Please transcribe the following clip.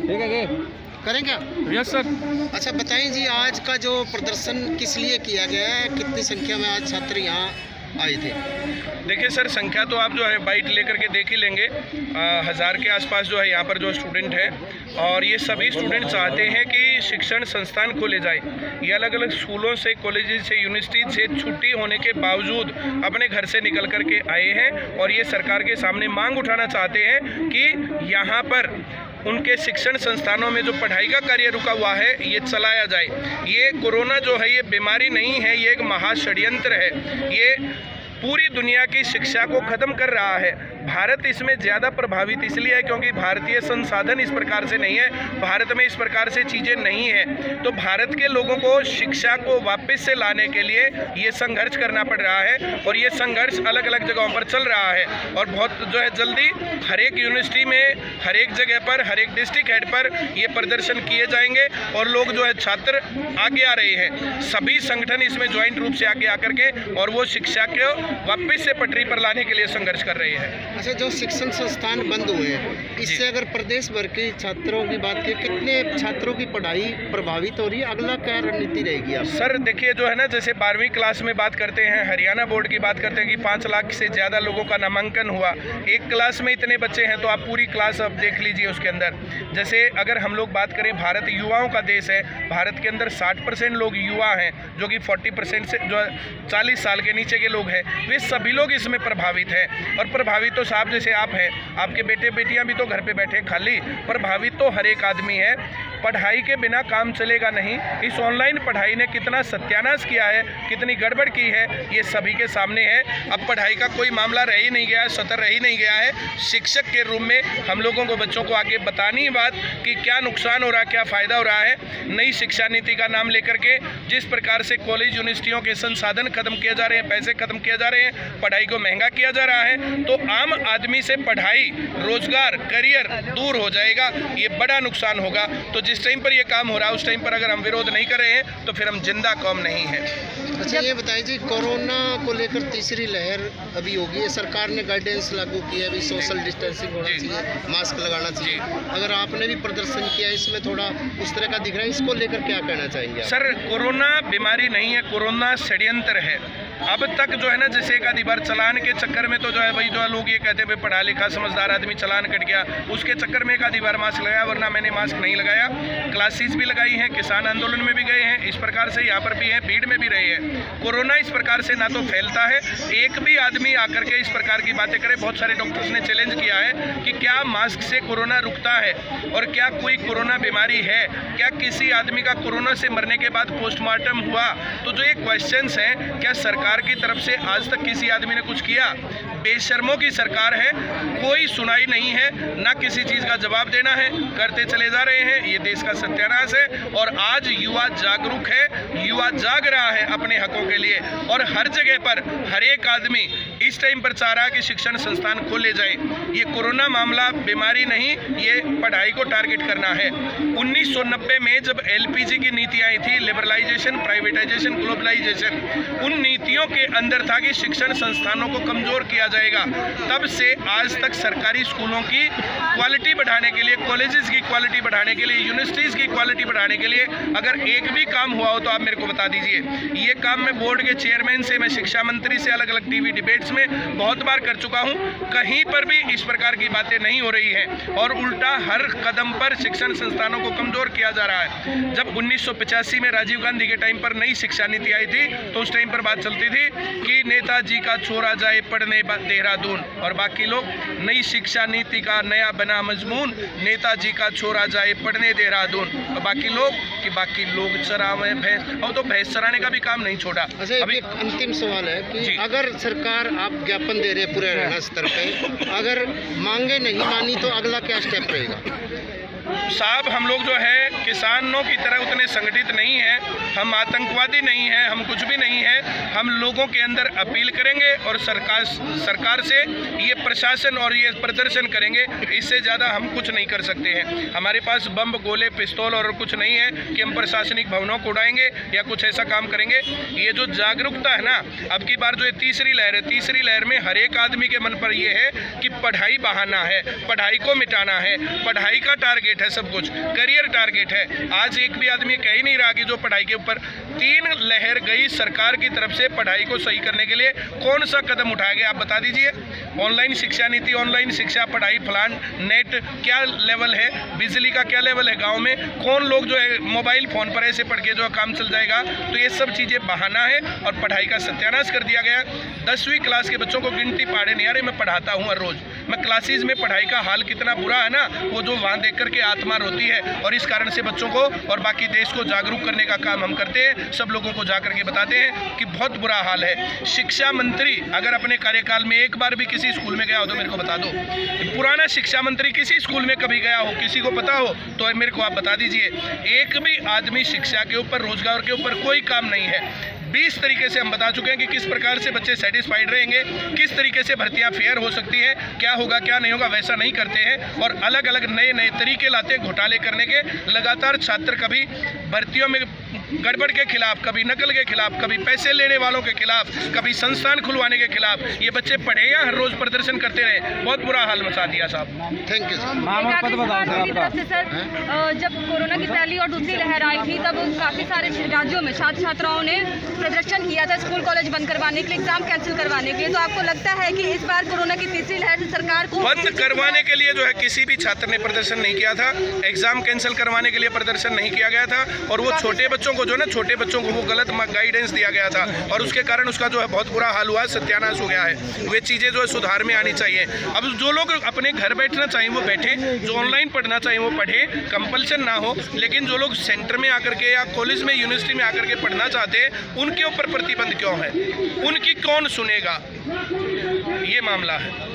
ठीक है करें क्या? Yes sir. अच्छा बताएं जी, आज का जो प्रदर्शन किस लिए किया गया है, कितनी संख्या में आज छात्र यहाँ आए थे? देखिए सर, संख्या तो आप जो है बाइट लेकर के देख ही लेंगे, 1000 के आसपास जो है यहाँ पर जो स्टूडेंट है, और ये सभी स्टूडेंट चाहते हैं कि शिक्षण संस्थान खोले जाए। ये अलग अलग स्कूलों से, कॉलेजेस से, यूनिवर्सिटी से छुट्टी होने के बावजूद अपने घर से निकल कर के आए हैं और ये सरकार के सामने मांग उठाना चाहते हैं कि यहाँ पर उनके शिक्षण संस्थानों में जो पढ़ाई का कार्य रुका हुआ है ये चलाया जाए। ये कोरोना जो है ये बीमारी नहीं है, ये एक महाषड्यंत्र है। ये पूरी दुनिया की शिक्षा को ख़त्म कर रहा है। भारत इसमें ज़्यादा प्रभावित इसलिए है क्योंकि भारतीय संसाधन इस प्रकार से नहीं है, भारत में इस प्रकार से चीज़ें नहीं हैं। तो भारत के लोगों को शिक्षा को वापस से लाने के लिए ये संघर्ष करना पड़ रहा है और ये संघर्ष अलग अलग जगहों पर चल रहा है और बहुत जो है जल्दी हर एक यूनिवर्सिटी में, हर एक जगह पर, हर एक डिस्ट्रिक्ट हेड पर ये प्रदर्शन किए जाएंगे और लोग जो है छात्र आगे आ रहे हैं। सभी संगठन इसमें ज्वाइंट रूप से आगे आकर के और वो शिक्षा को वापस से पटरी पर लाने के लिए संघर्ष कर रहे हैं। अच्छा, जो शिक्षण संस्थान बंद हुए हैं, इससे अगर प्रदेश भर के छात्रों की बात की, कितने छात्रों की पढ़ाई प्रभावित हो रही है? अगला क्या रणनीति रहेगी आप? सर देखिए, जो है ना, जैसे 12वीं क्लास में बात करते हैं, हरियाणा बोर्ड की बात करते हैं कि 5 लाख से ज़्यादा लोगों का नामांकन हुआ। एक क्लास में इतने बच्चे हैं तो आप पूरी क्लास अब देख लीजिए उसके अंदर। जैसे अगर हम लोग बात करें, भारत युवाओं का देश है, भारत के अंदर 60% लोग युवा हैं, जो कि 40% से जो 40 साल के नीचे के लोग हैं, वे सभी लोग इसमें प्रभावित हैं। और प्रभावित तो साहब जैसे आप हैं, आपके बेटे बेटियां भी तो घर पे बैठे खाली, प्रभावित तो हर एक आदमी है। पढ़ाई के बिना काम चलेगा नहीं। इस ऑनलाइन पढ़ाई ने कितना सत्यानाश किया है, कितनी गड़बड़ की है, ये सभी के सामने है। अब पढ़ाई का कोई मामला रह ही नहीं गया है, सतर रह ही नहीं गया है। शिक्षक के रूप में हम लोगों को बच्चों को आगे बतानी बात कि क्या नुकसान हो रहा है, क्या फ़ायदा हो रहा है। नई शिक्षा नीति का नाम लेकर के जिस प्रकार से कॉलेज यूनिवर्सिटियों के संसाधन खत्म किए जा रहे हैं, पैसे खत्म किए जा रहे हैं, पढ़ाई को महंगा किया जा रहा है, तो आम आदमी से पढ़ाई, रोजगार, करियर दूर हो जाएगा। ये बड़ा नुकसान होगा। तो जिस टाइम पर ये काम हो रहा है उस टाइम पर अगर हम विरोध नहीं कर रहे हैं तो फिर हम जिंदा कौम नहीं है। अच्छा ये बताइए जी, कोरोना को लेकर तीसरी लहर अभी होगी है, सरकार ने गाइडेंस लागू की है, अभी सोशल डिस्टेंसिंग होना चाहिए, मास्क लगाना चाहिए। अगर आपने भी प्रदर्शन किया, इसमें थोड़ा उस तरह का दिख रहा है, इसको लेकर क्या कहना चाहेंगे आप? सर, कोरोना बीमारी नहीं है, कोरोना षड्यंत्र है। अब तक जो है ना, जैसे एक आधी बार चालान के चक्कर में तो जो है वही जो लोग ये कहते हैं पढ़ा लिखा समझदार आदमी चालान कट गया, उसके चक्कर में एक आधी बार मास्क लगाया, वरना मैंने मास्क नहीं लगाया। क्लासेस भी लगाई हैं, किसान आंदोलन में भी गए हैं, इस प्रकार से यहाँ पर भी हैं, भीड़ में भी रहे हैं। कोरोना इस प्रकार से ना तो फैलता है, एक भी आदमी आकर के इस प्रकार की बातें करे। बहुत सारे डॉक्टर्स ने चैलेंज किया है कि क्या मास्क से कोरोना रुकता है और क्या कोई कोरोना बीमारी है, क्या किसी आदमी का कोरोना से मरने के बाद पोस्टमार्टम हुआ? तो जो ये क्वेश्चंस हैं, क्या सरकार की तरफ से आज तक किसी आदमी ने कुछ किया? बेशर्मों की सरकार है, कोई सुनाई नहीं है, ना किसी चीज़ का जवाब देना है, करते चले जा रहे हैं। ये देश का सत्यानाश है और आज युवा जागरूक है, युवा जाग रहा है अपने हकों के लिए और हर जगह पर हर एक आदमी इस टाइम पर चाह रहा है कि शिक्षण संस्थान खोले जाए। ये कोरोना मामला बीमारी नहीं, ये पढ़ाई को टारगेट करना है। 1990 में जब LPG की नीति आई थी, लिबरलाइजेशन, प्राइवेटाइजेशन, ग्लोबलाइजेशन, उन नीतियों के अंदर था कि शिक्षण संस्थानों को कमज़ोर किया जाएगा। तब से आज तक सरकारी स्कूलों की क्वालिटी बढ़ाने के लिए, कॉलेजेस की क्वालिटी बढ़ाने के लिए, यूनिवर्सिटीज़ की क्वालिटी बढ़ाने के लिए अगर एक भी काम हुआ हो तो आप मेरे को बता दीजिए। ये काम मैं बोर्ड के चेयरमैन से, मैं शिक्षा मंत्री से अलग अलग टीवी डिबेट्स में बहुत बार कर चुका हूँ। कहीं पर भी इस प्रकार की बातें नहीं हो रही हैं और उल्टा हर कदम पर शिक्षण संस्थानों को कमज़ोर किया जा रहा है। जब 1985 में राजीव गांधी के टाइम पर नई शिक्षा नीति आई थी तो उस टाइम पर बात चलती थी कि नेताजी का छोरा जाए पढ़ने देहरादून और बाकी लोग, नई शिक्षा नीति का नया बना मजमून, नेताजी का छोरा जाए पढ़ने देहरादून और बाकी लोग चरावे भैंस। अब तो भैंस चराने का भी काम नहीं छोड़ा। अच्छा, अभी एक अंतिम सवाल है कि अगर सरकार, आप ज्ञापन दे रहे हैं पूरे हरियाणा स्तर पे, अगर मांगे नहीं मानी तो अगला क्या स्टेप रहेगा? साहब, हम लोग जो है किसानों की तरह उतने संगठित नहीं हैं, हम आतंकवादी नहीं हैं, हम कुछ भी नहीं हैं। हम लोगों के अंदर अपील करेंगे और सरकार से ये प्रशासन और ये प्रदर्शन करेंगे, इससे ज़्यादा हम कुछ नहीं कर सकते हैं। हमारे पास बम, गोले, पिस्तौल और कुछ नहीं है कि हम प्रशासनिक भवनों को उड़ाएंगे या कुछ ऐसा काम करेंगे। ये जो जागरूकता है ना, अब की बार जो ये तीसरी लहर है, तीसरी लहर में हर एक आदमी के मन पर ये है कि पढ़ाई बहाना है, पढ़ाई को मिटाना है, पढ़ाई का टारगेट है, सब कुछ करियर टारगेट है। आज एक भी आदमी कह ही नहीं रहा कि जो पढ़ाई के ऊपर 3 लहर गई सरकार की तरफ से पढ़ाई को सही करने के लिए कौन सा कदम उठाया गया, आप बता दीजिए। ऑनलाइन शिक्षा नीति, ऑनलाइन शिक्षा, पढ़ाई, फलान, नेट क्या लेवल है, बिजली का क्या लेवल है, गांव में कौन लोग जो है मोबाइल फ़ोन पर ऐसे पढ़ के जो काम चल जाएगा। तो ये सब चीज़ें बहाना है और पढ़ाई का सत्यानाश कर दिया गया। 10वीं क्लास के बच्चों को गिनती पाड़े नहीं आ रहे। मैं पढ़ाता हूँ हर रोज़, मैं क्लासेस में पढ़ाई का हाल कितना बुरा है ना, वो जो वहाँ देख करके आत्मा रोती है। और इस कारण से बच्चों को और बाकी देश को जागरूक करने का काम हम करते हैं, सब लोगों को जा करके बताते हैं कि बहुत बुरा हाल है। शिक्षा मंत्री अगर अपने कार्यकाल में एक बार भी किसी स्कूल में गया हो तो मेरे को बता दो। पुराना शिक्षा मंत्री किसी स्कूल में कभी गया हो, किसी को पता हो तो मेरे को आप बता दीजिए। एक भी आदमी शिक्षा के ऊपर, रोजगार के ऊपर कोई काम नहीं है। 20 तरीके से हम बता चुके हैं कि किस प्रकार से बच्चे सेटिस्फाइड रहेंगे, किस तरीके से भर्तियां फेयर हो सकती हैं, क्या होगा क्या नहीं होगा, वैसा नहीं करते हैं। और अलग अलग नए नए तरीके लाते हैं घोटाले करने के। लगातार छात्र कभी भर्तियों में गड़बड़ के खिलाफ, कभी नकल के खिलाफ, कभी पैसे लेने वालों के खिलाफ, कभी संस्थान खुलवाने के खिलाफ ये बच्चे पढ़े या हर रोज प्रदर्शन करते रहे। बहुत बुरा हाल मचा दिया साहब। Thank you sir. सर, जब कोरोना की पहली और दूसरी लहर आई थी तब काफ़ी सारे राज्यों में छात्र छात्राओं ने प्रदर्शन किया था स्कूल कॉलेज बंद करवाने के लिए, एग्जाम कैंसिल करवाने के लिए। तो आपको लगता है कि इस बार कोरोना की तीसरी लहर से सरकार को बंद करवाने के लिए जो है किसी भी छात्र ने प्रदर्शन नहीं किया था, एग्जाम कैंसिल करवाने के लिए प्रदर्शन नहीं किया गया था। और वो छोटे बच्चों को जो ना, छोटे बच्चों को वो गलत गाइडेंस दिया गया था और उसके कारण उसका जो है बहुत बुरा हाल हुआ, सत्यानाश हो गया है। वे चीज़ें जो है सुधार में आनी चाहिए। अब जो लोग अपने घर बैठना चाहिए वो बैठे, जो ऑनलाइन पढ़ना चाहिए वो पढ़े, कंपल्सन ना हो। लेकिन जो लोग सेंटर में आकर के या कॉलेज में, यूनिवर्सिटी में आकर के पढ़ना चाहते हैं, उनके ऊपर प्रतिबंध क्यों है, उनकी कौन सुनेगा, ये मामला है।